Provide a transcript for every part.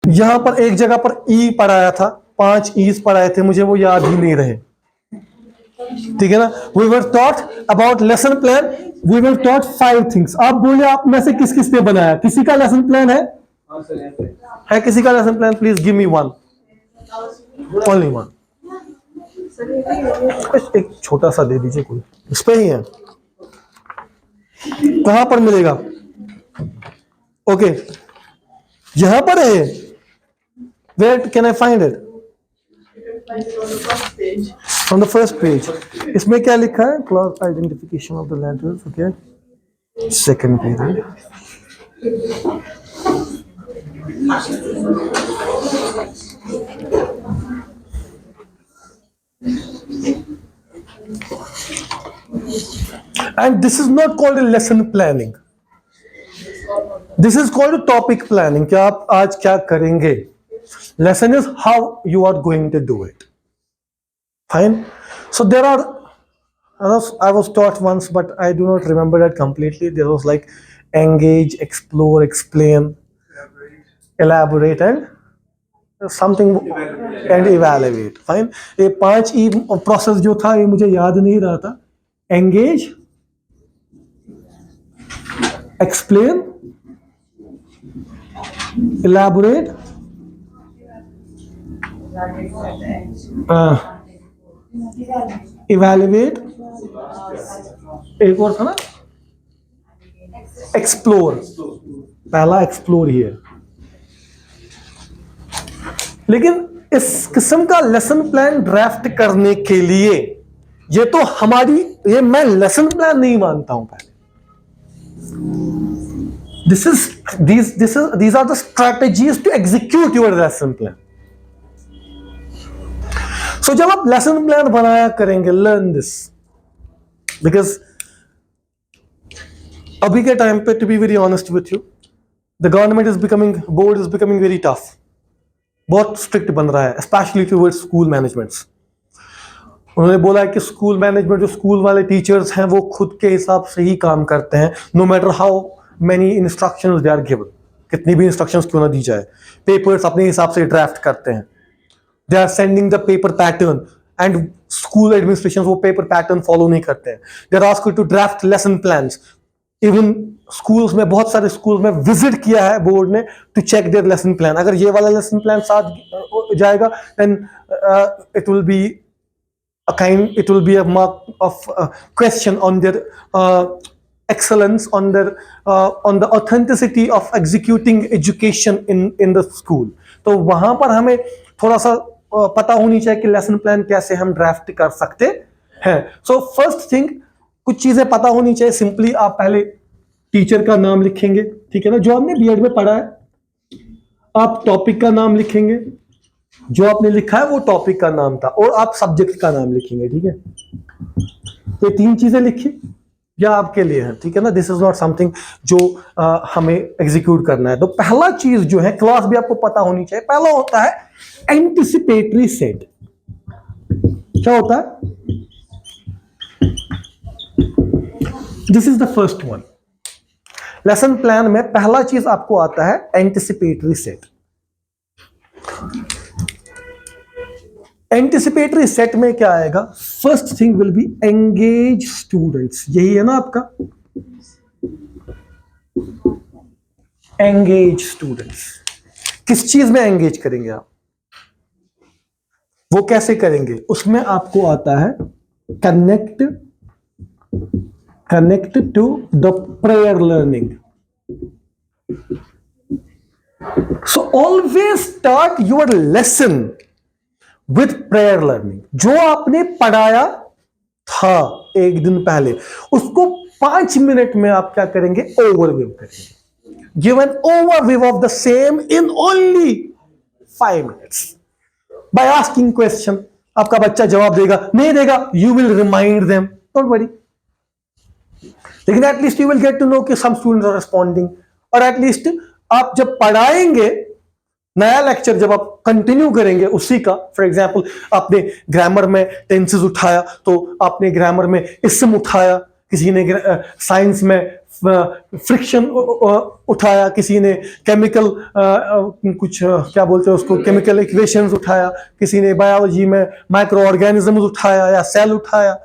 यहां पर एक जगह पर ई पढ़ाया था, 5 ईज पढ़ाए थे, मुझे वो याद ही नहीं रहे, ठीक है ना। We were taught about lesson plan, we were taught 5 things. आप बोले आप में से किस किस ने बनाया, किसी का लेसन प्लान है किसी का lesson plan? Please give me one, only one. एक छोटा सा दे दीजिए, कोई इस पे ही है, कहां पर मिलेगा? ओके यहां पर है, where can I find it? On the first page. इसमें क्या लिखा है? Class identification of the letters. Okay. Second page. And this is not called a lesson planning. This is called a topic planning. कि आप आज क्या करेंगे? Lesson is how you are going to do it. Fine. So there are, I was taught once, but I do not remember that completely. There was like engage, explore, explain, elaborate, and something and evaluate. Fine. ये 5 E process जो था ये मुझे याद नहीं रहा था. Engage, explain, elaborate, evaluate, एक और था ना, एक्सप्लोर। पहला एक्सप्लोर ही है। लेकिन इस किस्म का लेसन प्लान ड्राफ्ट करने के लिए ये तो हमारी, ये मैं लेसन प्लान नहीं मानता हूं पहले। these are the strategies to execute your lesson plan. So जब आप लेसन प्लान बनाया करेंगे, लर्न दिस, बिकॉज अभी के टाइम पे, to be very honest with you, the government is becoming, board is becoming very tough, बहुत strict बन रहा है, स्पेशली टुवर्ड्स स्कूल मैनेजमेंट्स। उन्होंने बोला है कि स्कूल मैनेजमेंट, जो स्कूल वाले टीचर्स हैं, वो खुद के हिसाब से ही काम करते हैं, no matter how many instructions they are given, कितनी भी इंस्ट्रक्शंस क्यों ना दी जाए, पेपर्स अपने हिसाब से ड्राफ्ट करते हैं। They are sending the paper pattern, and school administrations वो paper pattern follow नहीं करते हैं। They are asked to draft lesson plans. Even schools में, बहुत सारे schools में visit किया है बोर्ड ने to check their lesson plan. अगर ये वाला lesson plan साथ जाएगा, then it will be a mark of question on their excellence, on the authenticity of executing education in the school. तो वहां पर हमें थोड़ा सा पता होनी चाहिए कि लेसन प्लान कैसे हम ड्राफ्ट कर सकते हैं। सो फर्स्ट थिंग, कुछ चीजें पता होनी चाहिए। सिंपली आप पहले टीचर का नाम लिखेंगे, ठीक है ना, जो आपने बीएड में पढ़ा है। आप टॉपिक का नाम लिखेंगे, जो आपने लिखा है वो टॉपिक का नाम था, और आप सब्जेक्ट का नाम लिखेंगे, ठीक है। ये 3 चीजें लिखिए, या आपके लिए है, ठीक है ना। दिस इज नॉट समथिंग जो हमें एग्जीक्यूट करना है। तो पहला चीज जो है, क्लास भी आपको पता होनी चाहिए, पहला होता है एंटिसिपेटरी सेट। क्या होता है? This is the first one. Lesson plan में पहला चीज आपको आता है एंटिसिपेटरी सेट। एंटिसिपेटरी सेट में क्या आएगा? First thing will be engage students. यही है ना आपका, एंगेज स्टूडेंट्स। किस चीज में एंगेज करेंगे आप? वो कैसे करेंगे? उसमें आपको आता है connect to the prior learning. So always start your lesson with prior learning. जो आपने पढ़ाया था एक दिन पहले, उसको 5 मिनट में आप क्या करेंगे? ओवरव्यू करेंगे। Give an overview of the same in only 5 minutes by asking question. आपका बच्चा जवाब देगा, नहीं देगा, you will remind them, don't worry, लेकिन at least you will get to know कि सम स्टूडेंट्स आर रिस्पॉन्डिंग। और एटलीस्ट आप जब पढ़ाएंगे, नया लेक्चर जब आप कंटिन्यू करेंगे उसी का, फॉर एग्जांपल आपने ग्रामर में टेंसेस उठाया, तो आपने ग्रामर में इसम उठाया, किसी ने साइंस में फ्रिक्शन उठाया, किसी ने केमिकल कुछ क्या बोलते हैं उसको, केमिकल इक्वेशंस उठाया, किसी ने बायोलॉजी में माइक्रो ऑर्गेनिजम्स उठाया या सेल उठाया,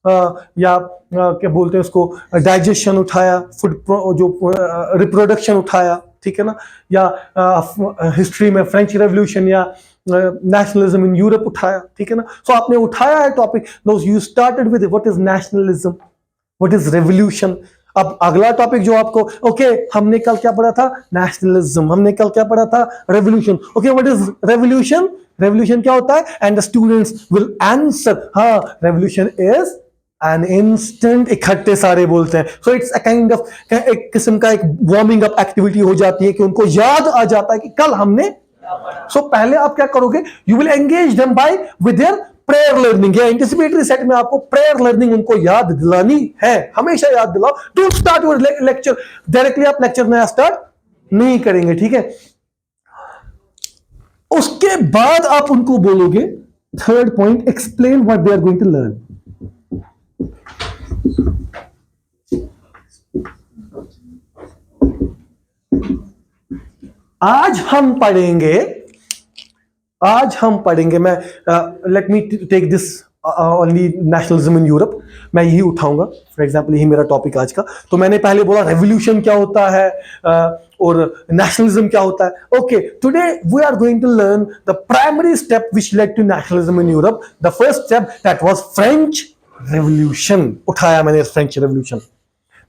या क्या बोलते हैं उसको डाइजेशन उठाया, फूड जो रिप्रोडक्शन उठाया, ठीक है ना, या हिस्ट्री में फ्रेंच रेवोल्यूशन या नेशनलिज्म इन यूरोप उठाया, ठीक है ना। सो आपने उठाया है topic, you started with what is nationalism, what is revolution. अब अगला टॉपिक जो आपको, ओके हमने कल क्या पढ़ा था, नेशनलिज्म, हमने कल क्या पढ़ा था, revolution, okay what is revolution, revolution क्या होता है, and the students will answer, हाँ रेवोल्यूशन इज एन इंस्टेंट, इकट्ठे सारे बोलते हैं। So it's a kind of, एक किस्म का एक वार्मिंग अप एक्टिविटी हो जाती है कि उनको याद आ जाता है कि कल हमने। सो पहले आप क्या करोगे, you will engage them by with their prayer learning, या एंटिसिपेटरी सेट में आपको प्रेयर लर्निंग उनको याद दिलानी है, हमेशा याद दिलाओ। Don't start your lecture directly, आप लेक्चर नया स्टार्ट नहीं करेंगे, ठीक है। उसके बाद आप उनको बोलोगे, third point, explain what they are going to learn. आज हम पढ़ेंगे, मैं let me take this only nationalism in Europe, मैं यही उठाऊंगा फॉर एग्जांपल, यही मेरा टॉपिक आज का। तो मैंने पहले बोला रेवोल्यूशन क्या होता है और नेशनलिज्म क्या होता है। Okay, today we are going to learn the primary step which led to nationalism in Europe. The first step that was French revolution, उठाया मैंने French revolution.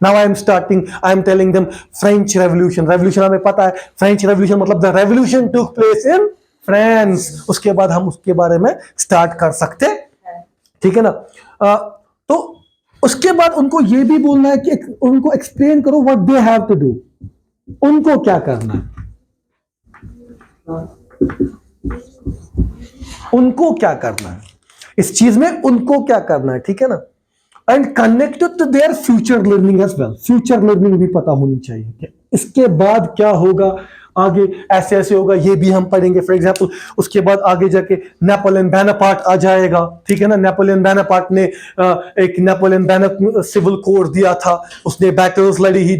Now I am telling them French Revolution. Revolution हमें पता है, French Revolution मतलब the revolution took place in France. उसके बाद हम उसके बारे में स्टार्ट कर सकते, ठीक है ना। तो उसके बाद उनको ये भी बोलना है कि उनको एक्सप्लेन करो what they have to do, उनको क्या करना है, उनको क्या करना है इस चीज में, उनको क्या करना है, ठीक है ना। And connected to their future learning as well, future learning भी पता होनी चाहिए कि इसके बाद क्या होगा, आगे ऐसे ऐसे होगा, ये भी हम पढ़ेंगे। फॉर एग्जांपल उसके बाद आगे जाके नेपोलियन बोनापार्ट आ जाएगा, ठीक है ना। नेपोलियन बोनापार्ट ने एक नेपोलियन बोनापार्ट सिविल कोड दिया था, उसने बैटल्स लड़ी, he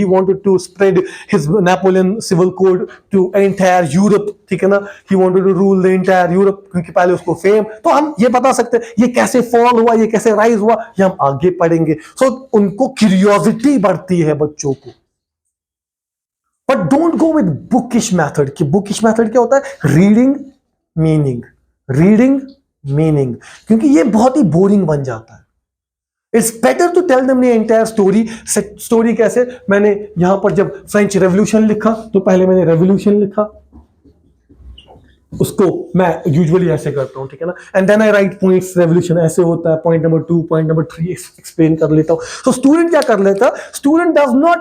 wanted to spread his Napoleon civil code to entire Europe, ठीक है ना। He wanted to rule the entire Europe, क्योंकि पहले उसको फेम, तो हम ये बता सकते हैं ये कैसे फॉल हुआ, ये कैसे राइज हुआ, ये हम आगे पढ़ेंगे। सो उनको क्यूरियोसिटी बढ़ती है बच्चों को। But don't go with bookish method, कि बुकिश मेथड क्या होता है, रीडिंग मीनिंग, क्योंकि ये बहुत ही बोरिंग बन जाता है। It's better to tell them the entire story. Story कैसे, मैंने यहां पर जब फ्रेंच रेवोल्यूशन लिखा तो पहले मैंने रेवोल्यूशन लिखा, उसको मैं यूजुअली ऐसे करता हूं, ठीक है ना। And then I write points, revolution ऐसे होता है, point number 2, point number 3 explain कर लेता हूं। तो स्टूडेंट क्या कर लेता, स्टूडेंट डज नॉट,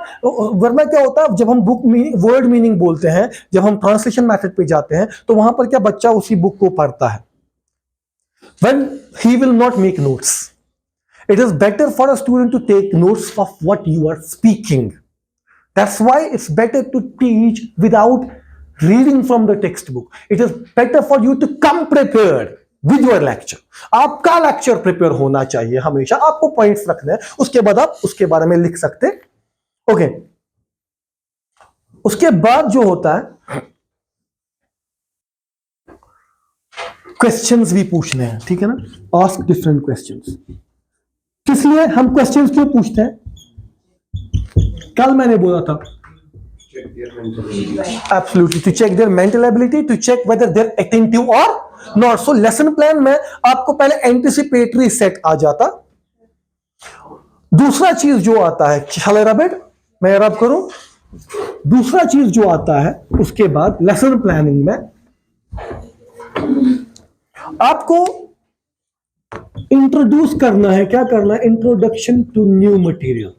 वरना क्या होता है जब हम बुक वर्ड मीनिंग बोलते हैं, जब हम ट्रांसलेशन मेथड पे जाते हैं, तो वहां पर क्या बच्चा उसी बुक को पढ़ता है, when he will not make notes. It is better for a student to take notes of what you are speaking. That's why it's better to teach without reading from the textbook. It is better for you to come prepared with your lecture. आपका lecture prepare होना चाहिए हमेशा, आपको points रखने हैं, उसके बाद आप उसके बारे में लिख सकते। ओके, उसके बाद जो होता है क्वेश्चंस भी पूछने हैं, ठीक है ना। Ask different questions. किस लिए हम क्वेश्चंस क्यों पूछते हैं, कल मैंने बोला था, absolutely to check their mental ability, to check whether they're attentive और नॉट। सो लेसन प्लान में आपको पहले एंटिसिपेटरी सेट आ जाता। दूसरा चीज जो आता है, शैल आई रब इट, मैं रब करूं। दूसरा चीज जो आता है उसके बाद लेसन प्लानिंग में आपको इंट्रोड्यूस करना है, क्या करना है, इंट्रोडक्शन टू न्यू मटेरियल।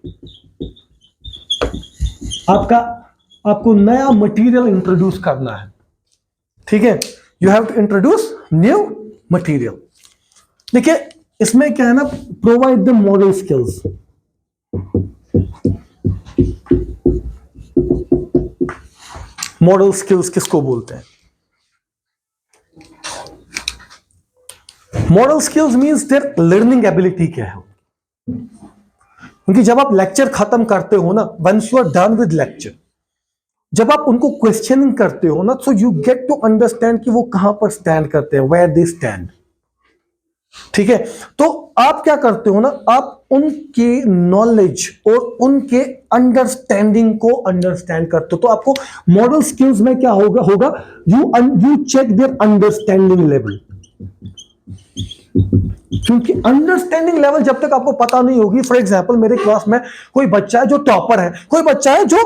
आपको नया मटेरियल इंट्रोड्यूस करना है, ठीक है। You have to introduce new material. देखिए इसमें क्या है ना, provide the moral skills. Moral skills किसको बोलते हैं, moral skills means their learning ability क्या है। क्योंकि जब आप लेक्चर खत्म करते हो ना, once you are done with lecture, जब आप उनको क्वेश्चनिंग करते हो ना, so you get to understand कि वो कहां पर स्टैंड करते हैं, वेयर दे स्टैंड। ठीक है, तो आप क्या करते हो ना, आप उनके नॉलेज और उनके अंडरस्टैंडिंग को अंडरस्टैंड करते हो। तो आपको मॉडल स्किल्स में क्या होगा you check their understanding level. क्योंकि अंडरस्टैंडिंग लेवल जब तक आपको पता नहीं होगी, फॉर एग्जांपल मेरे क्लास में कोई बच्चा है जो टॉपर है, कोई बच्चा है जो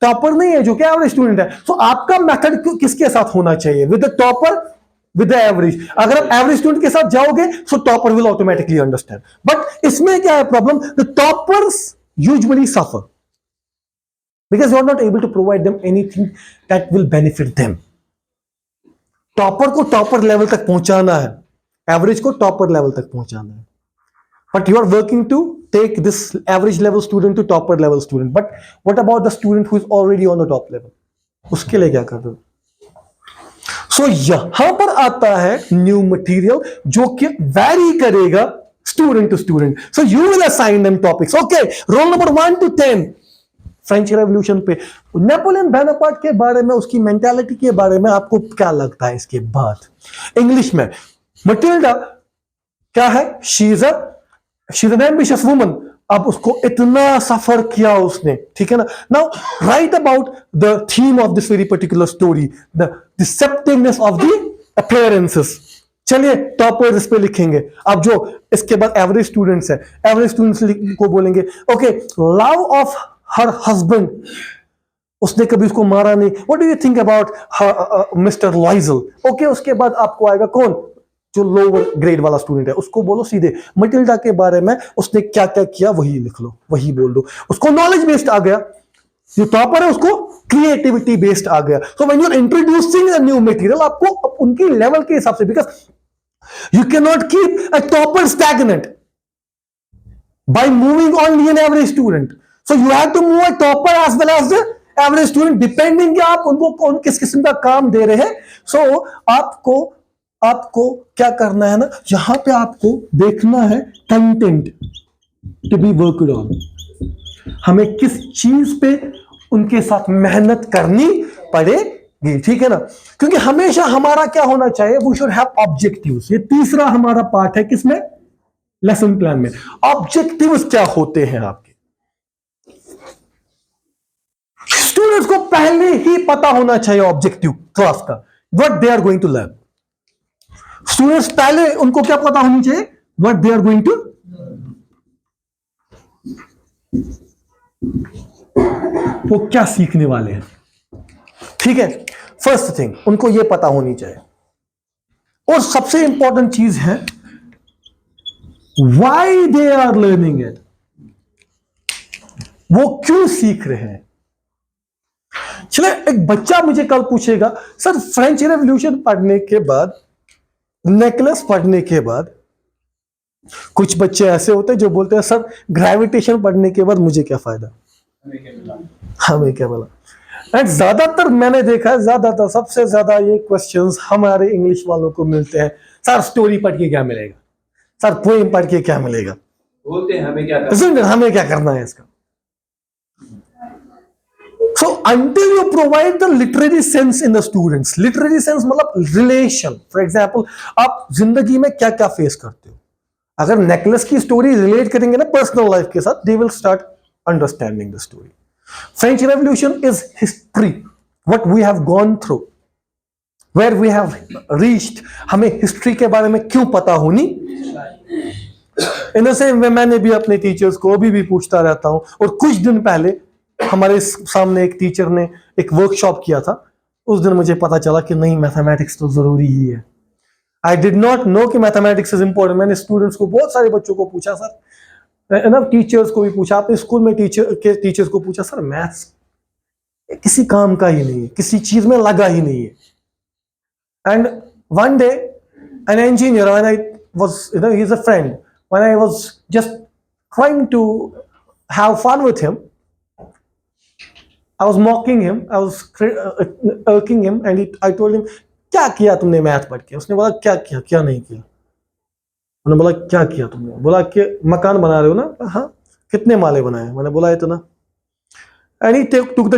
टॉपर नहीं है, जो क्या एवरेज स्टूडेंट है, तो आपका मेथड किसके साथ होना चाहिए, with the topper, with the average. अगर आप एवरेज स्टूडेंट के साथ जाओगे so topper will automatically understand. But इसमें क्या है problem, the toppers usually suffer because you are not able to provide them anything that will benefit them. Topper को topper level तक पहुंचाना है, एवरेज को टॉपर लेवल तक पहुंचाना है, but you are working to take this average level student to topper level student. But what about the student who is already on the top level? उसके लिए क्या कर दो। सो यहां पर आता है न्यू मटेरियल जो कि वैरी करेगा student to student. So you will assign them topics. Okay, roll number 1 to 10 French revolution पे, नेपोलियन बोनापार्ट के बारे में, उसकी मेंटालिटी के बारे में आपको क्या लगता है। इसके बाद इंग्लिश में मटिल्डा क्या है, she is an ambitious woman. अब उसको इतना सफर किया उसने, ठीक है ना। Now write about the theme of this very particular story, the deceptiveness of the appearances. चलिए टॉपर्स इस पे लिखेंगे। अब जो इसके बाद एवरेज स्टूडेंट्स है, एवरेज स्टूडेंट्स को बोलेंगे okay, love of her husband, उसने कभी उसको मारा नहीं। What do you think about mister Loisel. Okay, उसके बाद आपको आएगा कौन, जो लोअर ग्रेड वाला स्टूडेंट है, उसको बोलो सीधे मटिल्डा के बारे में उसने क्या क्या किया, वही लिख लो, वही बोल दो। उसको नॉलेज बेस्ड आ गया, जो टॉपर है उसको क्रिएटिविटी बेस्ड आ गया। So when you are introducing a new material, आपको उनकी लेवल के हिसाब से, because you can not keep a topper stagnant by moving only an average student. So you have to move a topper as well as the average student, depending कि आप उनको कौन किस किस्म का काम दे रहे हैं। So आपको क्या करना है ना, यहां पे आपको देखना है content to be worked on, हमें किस चीज पे उनके साथ मेहनत करनी पड़ेगी, ठीक है ना। क्योंकि हमेशा हमारा क्या होना चाहिए, वी शुड हैव ऑब्जेक्टिव्स। ये तीसरा हमारा पार्ट है किसमें, लेसन प्लान में। ऑब्जेक्टिव्स क्या होते हैं आपके, स्टूडेंट्स को पहले ही पता होना चाहिए ऑब्जेक्टिव क्लास का, what they are going to learn. Students पहले उनको क्या पता होनी चाहिए, what they are going to, वो क्या सीखने वाले हैं, ठीक है। फर्स्ट थिंग उनको ये पता होनी चाहिए। और सबसे इंपॉर्टेंट चीज है why they are learning it, वो क्यों सीख रहे हैं। चले, एक बच्चा मुझे कल पूछेगा सर फ्रेंच रेवोल्यूशन पढ़ने के बाद, नेकलेस पढ़ने के बाद, कुछ बच्चे ऐसे होते हैं जो बोलते हैं सर ग्रेविटेशन पढ़ने के बाद मुझे क्या फायदा, हमें क्या मिला। एंड ज्यादातर मैंने देखा है, ज्यादातर सबसे ज्यादा ये क्वेश्चंस हमारे इंग्लिश वालों को मिलते हैं, सर स्टोरी पढ़ के क्या मिलेगा, सर पोएम पढ़ के क्या मिलेगा, बोलते हैं हमें क्या करना है इसका। So until you provide the literary sense in the students, literary sense मतलब रिलेशन। फॉर एग्जाम्पल आप जिंदगी में क्या क्या फेस करते हो, अगर नेकलेस की स्टोरी रिलेट करेंगे ना पर्सनल लाइफ के साथ, they will start understanding the story. French revolution is history, what we have gone through, where we have reached. हमें हिस्ट्री के बारे में क्यों पता होनी। इन द सेम वे मैंने भी अपने टीचर्स को अभी भी पूछता रहता हूं। और कुछ दिन पहले हमारे सामने एक टीचर ने एक वर्कशॉप किया था, उस दिन मुझे पता चला कि नहीं मैथमेटिक्स तो जरूरी ही है। आई डिड नॉट नो कि मैथमेटिक्स इज इंपॉर्टेंट। मैंने स्टूडेंट्स को, बहुत सारे बच्चों को पूछा सर, ना टीचर्स को भी पूछा, अपने स्कूल में टीचर्स को पूछा, सर मैथ्स किसी काम का ही नहीं है, किसी चीज में लगा ही नहीं है। And one day an engineer, when I was, he is a friend, when I was just trying to have fun with him, I was mocking him, I was irking him, and I told him, क्या किया तुमने math पढ़ के। उसने बोला क्या किया, क्या नहीं किया। उन्होंने बोला क्या किया तुमने, बोला कि मकान बना रहे हो ना, हाँ कितने माले बनाए? मैंने बोला इतना। And he took the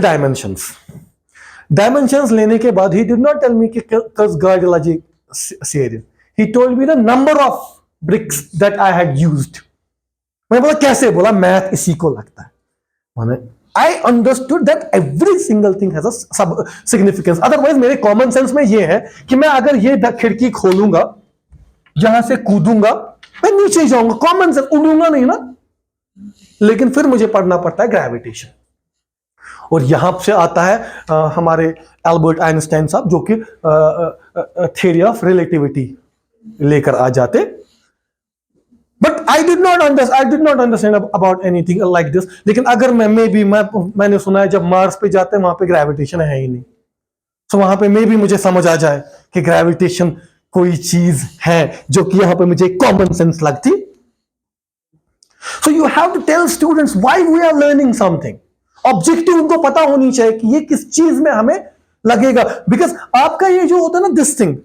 dimensions लेने के बाद he did not tell me कि कस गार्डियोलॉजी सेरियस, he told me the number of bricks that I had used. मैंने बोला कैसे? बोला मैथ इसी को लगता है। मैंने I understood that every single thing has a significance. Otherwise मेरे कॉमन सेंस में ये है कि मैं अगर ये खिड़की खोलूंगा, यहां से कूदूंगा, मैं नीचे जाऊंगा, कॉमन सेंस, उड़ूंगा नहीं ना। लेकिन फिर मुझे पढ़ना पड़ता है ग्रेविटेशन, और यहां से आता है हमारे एल्बर्ट आइंस्टाइन साहब, जो कि थ्योरी ऑफ रिलेटिविटी लेकर आ जाते। But I did not understand about anything like this. लेकिन अगर मैंने सुना है जब मार्स पे जाते हैं वहां पे ग्रेविटेशन है ही नहीं, तो वहां पे मे भी मुझे समझ आ जाए कि ग्रेविटेशन कोई चीज है जो कि यहां पे मुझे कॉमन सेंस लगती। So you have to tell students why we are learning something. Objective उनको पता होनी चाहिए कि ये किस चीज में हमें लगेगा। बिकॉज आपका ये जो होता है ना, this thing,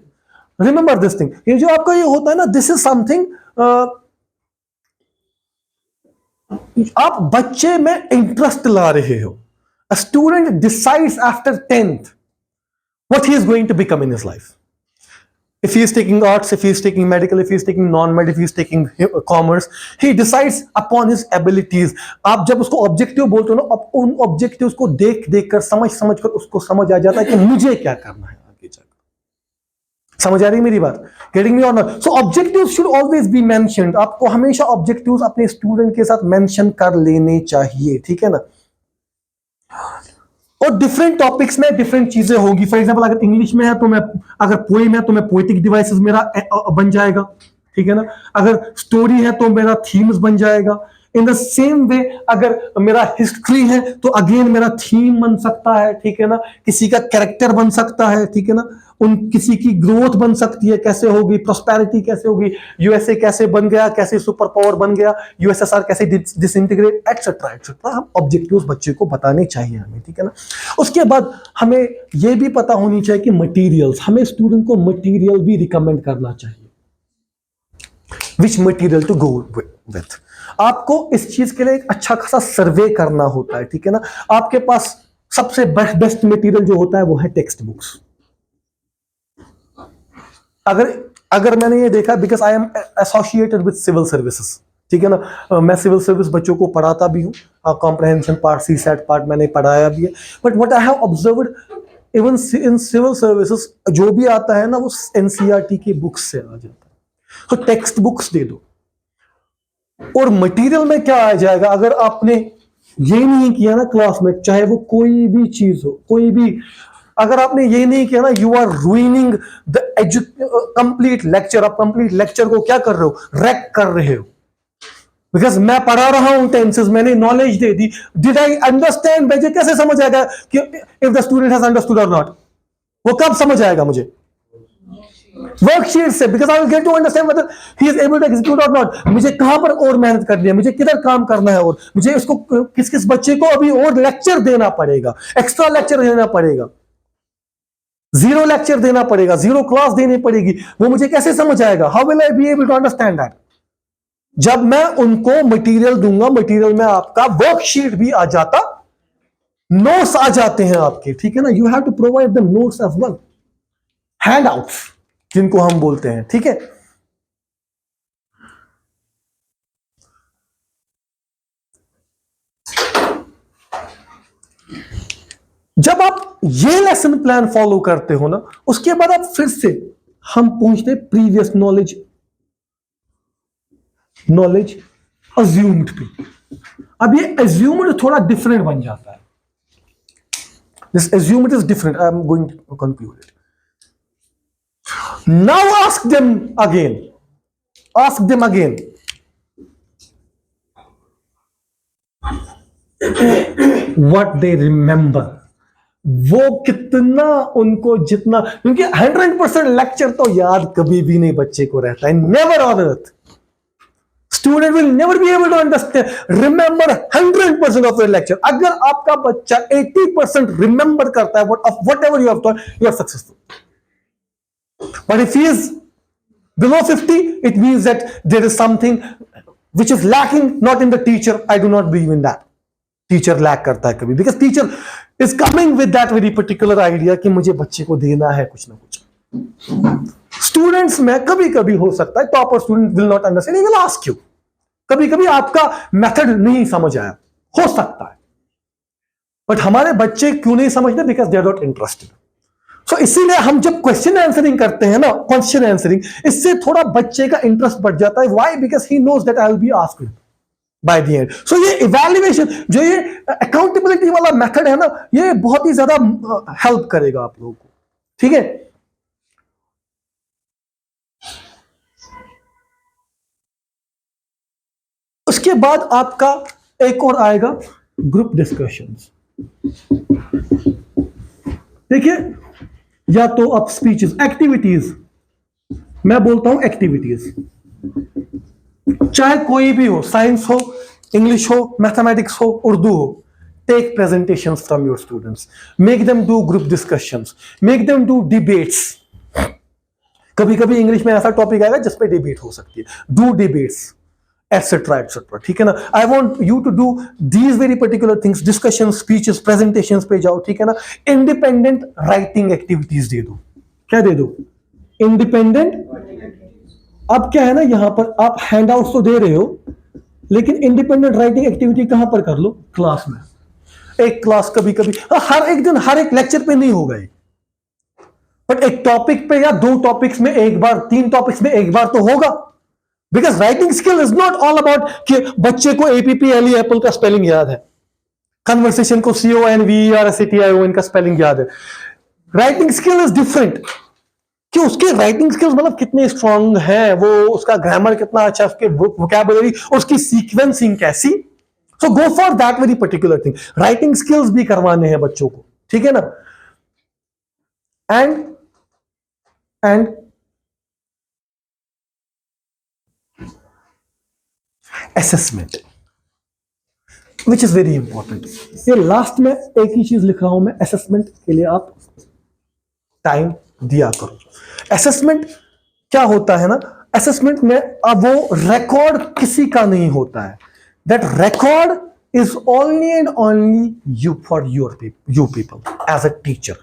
remember this thing, ये जो आपका ये होता है ना, दिस इज समथिंग, आप बच्चे में इंटरेस्ट ला रहे हो। A student decides after 10th what he is going to become in his life. If he is taking arts, if he is taking medical, if he is taking non-med, if he is taking commerce, he decides upon his abilities. आप जब उसको objective बोलते हो ना, उन objectives को देख कर समझ कर उसको समझ आ जाता है कि मुझे क्या करना है आगे जाकर। समझ आ रही मेरी बात? गेटिंग मी और not? So objectives should always be mentioned. आपको हमेशा ऑब्जेक्टिव्स अपने स्टूडेंट के साथ मेंशन कर लेने चाहिए, ठीक है ना। और डिफरेंट टॉपिक्स में डिफरेंट चीजें होंगी। फॉर एग्जांपल अगर इंग्लिश में है तो मैं, अगर पोएम है तो मैं पोएटिक डिवाइसेस मेरा बन जाएगा, ठीक है ना। अगर स्टोरी है तो मेरा थीम्स बन जाएगा। इन द सेम वे अगर मेरा हिस्ट्री है तो अगेन मेरा थीम बन सकता है, ठीक है ना। किसी का कैरेक्टर बन सकता है, ठीक है ना। किसी की ग्रोथ बन सकती है, कैसे होगी, प्रोस्पेरिटी कैसे होगी, यूएसए कैसे बन गया, कैसे सुपर पावर बन गया, यूएसएसआर कैसे डिसइंटीग्रेट, एक्सेट्रा एक्सेट्रा। हम ऑब्जेक्टिव्स बच्चे को बताने चाहिए हमें, ठीक है ना। उसके बाद हमें यह भी पता होनी चाहिए कि मटेरियल्स, हमें स्टूडेंट को मटेरियल भी रिकमेंड करना चाहिए, which material to go with. आपको इस चीज के लिए एक अच्छा खासा सर्वे करना होता है, ठीक है ना। आपके पास सबसे बेस्ट मटेरियल जो होता है वो है टेक्स्ट बुक्स। अगर मैंने ये देखा, because I am associated with civil services, ठीक है ना। मैं सिविल सर्विस बच्चों को पढ़ाता भी हूँ, कॉम्प्रहेंशन पार्ट, सीसैट पार्ट मैंने पढ़ाया भी है। But what I have observed even in civil services, जो भी आता है ना वो एनसीईआरटी की बुक्स से आ जाता है। तो टेक्स्ट बुक्स दे दो। और मटेरियल में क्या आ जाएगा, अगर आपने ये नहीं किया ना क्लास में, चाहे वो कोई भी चीज हो, कोई भी, अगर आपने ये नहीं किया ना, you are ruining the complete lecture. आप कंप्लीट लेक्चर को क्या कर रहे हो, रैक कर रहे हो। बिकॉज मैं पढ़ा रहा हूं टेंसेस, मैंने नॉलेज दे दी। Did I understand? मुझे कैसे समझ आएगा कि if the student has understood और नॉट? वो कब समझ आएगा मुझे? वर्कशीट से, because I will get to understand whether he is able to execute और नॉट। मुझे कहां पर और मेहनत करनी है, मुझे किधर काम करना है, और मुझे इसको किस किस बच्चे को अभी और लेक्चर देना पड़ेगा, एक्स्ट्रा लेक्चर देना पड़ेगा, जीरो लेक्चर देना पड़ेगा, जीरो क्लास देनी पड़ेगी। वो मुझे कैसे समझ आएगा? How will I be able to understand that? जब मैं उनको मटेरियल दूंगा, मटेरियल में आपका वर्कशीट भी आ जाता, नोट्स आ जाते हैं आपके, ठीक है ना। You have to provide the notes as well, handouts जिनको हम बोलते हैं, ठीक है। जब आप ये लेसन प्लान फॉलो करते हो ना, उसके बाद आप फिर से हम पहुंचते प्रीवियस नॉलेज अज्यूम्ड पे। अब ये अज्यूम्ड थोड़ा डिफरेंट बन जाता है। This assumed is different. I am going to conclude it. Now ask them again. What they remember. वो कितना उनको जितना, क्योंकि 100% लेक्चर तो याद कभी भी नहीं बच्चे को रहता है। Never on earth student will never be able to understand, remember 100% of your lecture. अगर आपका बच्चा 80% रिमेंबर करता है whatever you have taught, you are successful. But if he is below 50, it means that there is something which is lacking not in the teacher. I do not believe in that. Teacher lack करता है कभी, because teacher is coming with that very particular idea कि मुझे बच्चे को देना है कुछ ना कुछ। स्टूडेंट्स में कभी कभी हो सकता है topper student will not understand, he will ask you, कभी कभी आपका मेथड नहीं समझ आया, हो सकता है, बट हमारे बच्चे क्यों नहीं समझते? Because they are not interested. So इसीलिए हम जब क्वेश्चन आंसरिंग करते हैं ना, क्वेश्चन आंसरिंग, इससे थोड़ा बच्चे का इंटरेस्ट बढ़ जाता है। Why? Because he knows that I will be asked by the end. So ये इवैल्यूएशन, जो ये अकाउंटेबिलिटी वाला मेथड है ना, ये बहुत ही ज्यादा हेल्प करेगा आप लोगों को, ठीक है। उसके बाद आपका एक और आएगा ग्रुप डिस्कशंस। देखिए, या तो आप स्पीचेस, एक्टिविटीज, मैं बोलता हूं एक्टिविटीज, चाहे कोई भी हो, साइंस हो, इंग्लिश हो, मैथमेटिक्स हो, उर्दू हो, take presentations from your students, make them do group discussions, make them do debates. कभी कभी इंग्लिश में ऐसा टॉपिक आएगा जिसपे डिबेट हो सकती है, डू डिबेट्स एटसेट्रा एटसेट्रा, ठीक है ना। I want you to do these very particular things, discussion, speeches, presentations पे जाओ, ठीक है ना। इंडिपेंडेंट राइटिंग एक्टिविटीज दे दो। क्या दे दो? इंडिपेंडेंट। अब क्या है ना, यहां पर आप हैंडआउट्स तो दे रहे हो, लेकिन इंडिपेंडेंट राइटिंग एक्टिविटी कहां पर कर लो? क्लास में। एक क्लास कभी कभी, हर एक दिन, हर एक लेक्चर पे नहीं होगा, बट एक टॉपिक पे या दो टॉपिक्स में एक बार, तीन टॉपिक्स में एक बार तो होगा। Because writing skill is not all about कि बच्चे को APPLE एप्पल का स्पेलिंग याद है, कन्वर्सेशन को CONVERSATION का स्पेलिंग याद है। राइटिंग स्किल इज डिफरेंट, कि उसके राइटिंग स्किल्स मतलब कितने स्ट्रांग है, वो उसका ग्रामर कितना अच्छा, उसके वोकैबुलरी, उसकी सीक्वेंसिंग कैसी। So go for that very particular thing. Writing skills भी करवाने हैं बच्चों को, ठीक है ना। And assessment, which is very important. ये लास्ट में एक ही चीज लिख रहा हूं मैं, असेसमेंट के लिए आप टाइम दिया करो। असेसमेंट क्या होता है ना, असेसमेंट में अब वो रिकॉर्ड किसी का नहीं होता है, that record is only and only you, for you people as a teacher.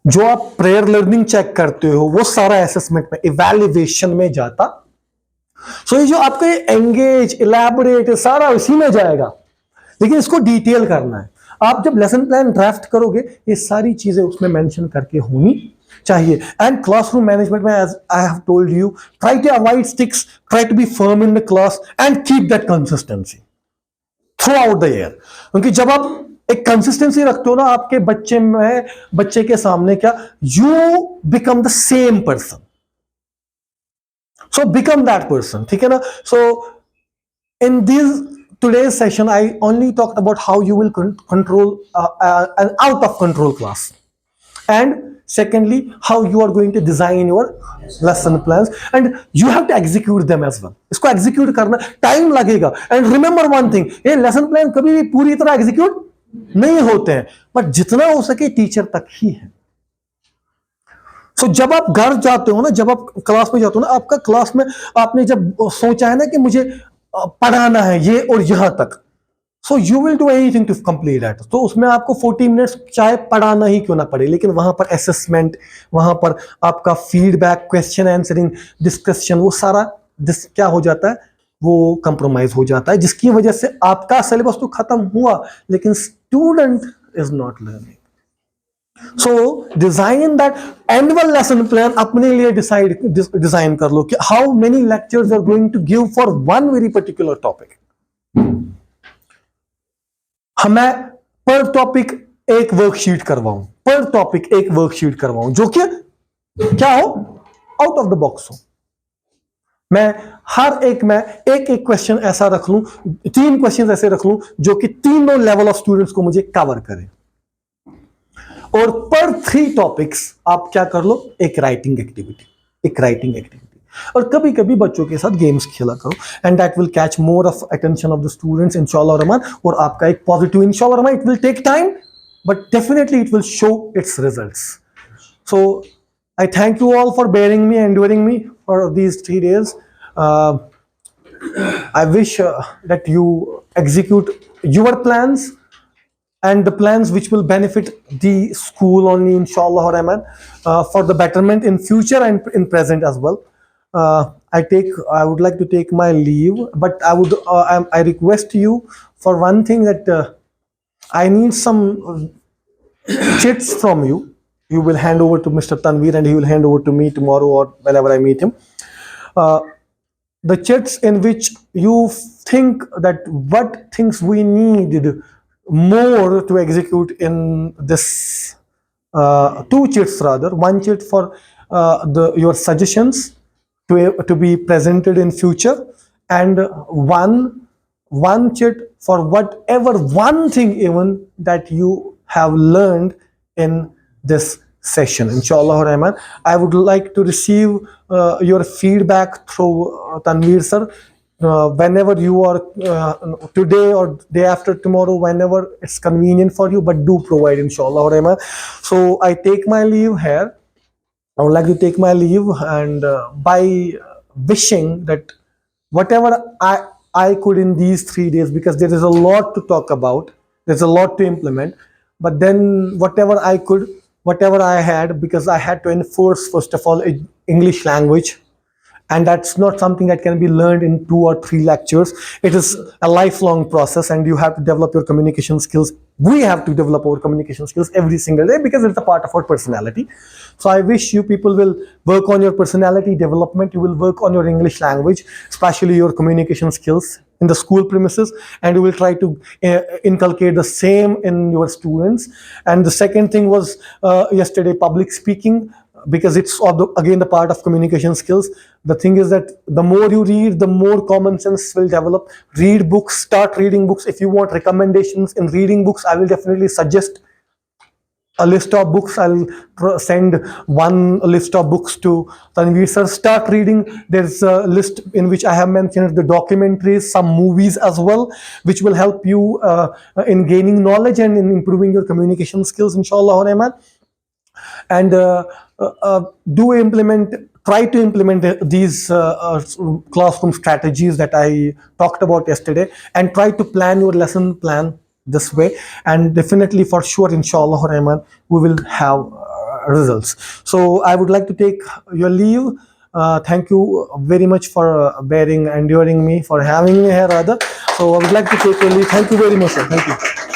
जो आप प्रेयर लर्निंग चेक करते हो वो सारा असेसमेंट में, इवैल्यूएशन में जाता। सो ये जो आपका एंगेज, इलैबोरेट, सारा इसी में जाएगा, लेकिन इसको डिटेल करना है। आप जब लेसन प्लान ड्राफ्ट करोगे, ये सारी चीजें उसमें मेंशन करके होनी चाहिए। एंड क्लासरूम मैनेजमेंट में, as I have told you, try to avoid sticks, try to be firm in the class and keep that consistency throughout the year. क्योंकि जब आप एक कंसिस्टेंसी रखते हो ना आपके बच्चे के सामने, क्या, you become the same person. So become that person, ठीक है ना। So in this today's session, I only talked about how you will control an out of control class, and secondly how you are going to design your lesson plans, and you have to execute them as well. इसको execute करना time लगेगा। and remember one thing, ये lesson plan कभी भी पूरी तरह execute नहीं होते हैं, but जितना हो सके टीचर तक ही है। So, जब आप घर जाते हो ना, जब आप क्लास में जाते हो ना, आपका क्लास में आपने जब सोचा है ना कि मुझे पढ़ाना है ये और यहां तक, so you will do anything to complete that. तो उसमें आपको 40 मिनट्स चाहे पढ़ाना ही क्यों ना पड़े, लेकिन वहां पर असेसमेंट, वहां पर आपका फीडबैक, क्वेश्चन आंसरिंग, डिस्कशन, वो सारा क्या हो जाता है, वो कंप्रोमाइज हो जाता है, जिसकी वजह से आपका सिलेबस तो खत्म हुआ, लेकिन student is not learning. So design that annual lesson plan, अपने लिए डिजाइन कर लो कि how many lectures are going to give for one very particular topic. मैं पर टॉपिक एक वर्कशीट करवाऊं, पर टॉपिक एक वर्कशीट करवाऊं, जो कि क्या हो, आउट ऑफ द बॉक्स हो। मैं हर एक में एक क्वेश्चन ऐसा रख लूं, 3 क्वेश्चन ऐसे रख लूं जो कि तीनों लेवल ऑफ स्टूडेंट्स को मुझे कवर करें। और पर 3 टॉपिक्स आप क्या कर लो, एक राइटिंग एक्टिविटी, और कभी कभी बच्चों के साथ गेम्स खेला करो, and that will catch more of attention of the students इंशाल्लाह रहमान। और आपका एक पॉजिटिव इंशाल्लाह रहमान, it will take time but definitely it will show its results. So I thank you all for bearing me, enduring me for these 3 days. I wish that you execute your plans and the plans which will benefit the school only, inshallah or Rahman, for the betterment in future and in present as well. I would like to take my leave, but I request you for one thing, that I need some chits from you. You will hand over to Mr. Tanveer and he will hand over to me tomorrow or whenever I meet him. Uh, the chats in which you think that what things we needed more to execute in this, two chits rather, one chit for the your suggestions to be presented in future, and one chit for whatever one thing even that you have learned in this session, inshallah rahman. I would like to receive your feedback through Tanveer sir, whenever you are, today or day after tomorrow, whenever it's convenient for you, but do provide, inshallah rahman. So I take my leave here. I would like to take my leave, and by wishing that whatever I could in these 3 days, because there is a lot to talk about, there's a lot to implement, but then whatever I could, whatever I had, because I had to enforce first of all English language, and that's not something that can be learned in 2 or 3 lectures. It is a lifelong process, and you have to develop your communication skills. We have to develop our communication skills every single day, because it's a part of our personality. So I wish you people will work on your personality development. You will work on your English language, especially your communication skills in the school premises, and you will try to inculcate the same in your students. And the second thing was yesterday, public speaking, because it's again the part of communication skills. The thing is that the more you read, the more common sense will develop. Read books, start reading books. If you want recommendations in reading books, I will definitely suggest a list of books. I'll send one list of books to Tanveer sir. Start reading. There's a list in which I have mentioned the documentaries, some movies as well, which will help you in gaining knowledge and in improving your communication skills, inshallah rahman. And try to implement these classroom strategies that I talked about yesterday, and try to plan your lesson plan this way, and definitely for sure, inshallah rahman, we will have results. So I would like to take your leave. Thank you very much for enduring me, for having me here rather. So I would like to take your leave. Thank you very much sir. Thank you.